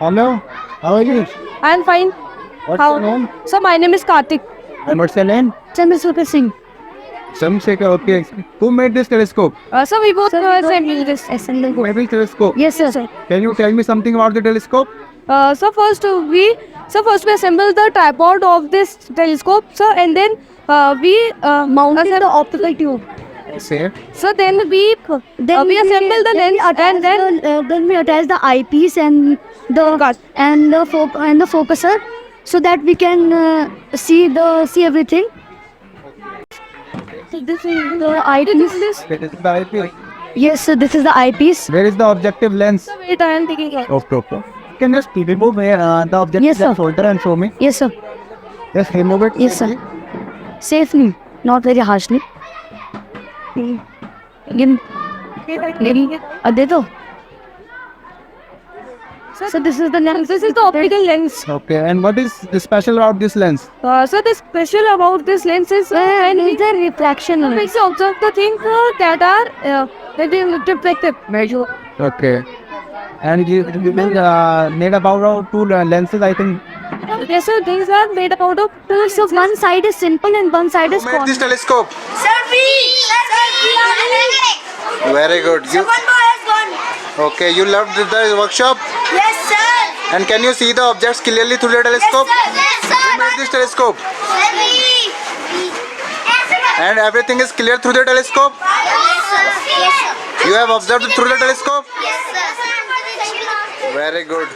Hello, how are you? I am fine. What's How? your name? So my name is Kartik. And what's your name? Chandrasekhar Singh. Samsekhar, okay. Who made this telescope? So we both assembled this. Who made this telescope? Yes, sir. Can you tell me something about the telescope? So first we assembled the tripod of this telescope, sir, and then we mounted the optical tube. Say. So then we assembled the lens and then we attach the eyepiece and the focuser, so that we can see everything. So this is the eyepiece. Where is the eyepiece? Yes, so this is the eyepiece. Where is the objective lens? so wait, I am taking it. Okay. Can you just remove the objective Yes, sir. lens holder and show me? Yes, sir. Just remove it. Yes, sir. Safely, not very harshly. Again, दे दो. So this is the lens. This is the optical lens. Okay, and what is special about this lens? So the special about this lens is And it's a reflection. it makes you observe the things that are reflective. Okay. And you made about two lenses, I think. Yes, sir. These are made out of So one side is simple and one side is Who made complex. this telescope? Very good. You, okay, you loved the workshop? Yes, sir. And can you see the objects clearly through the telescope? Yes, sir. Who made this telescope? And everything is clear through the telescope? Yes, sir. Yes, sir. You have observed through the telescope? Yes, sir. Very good.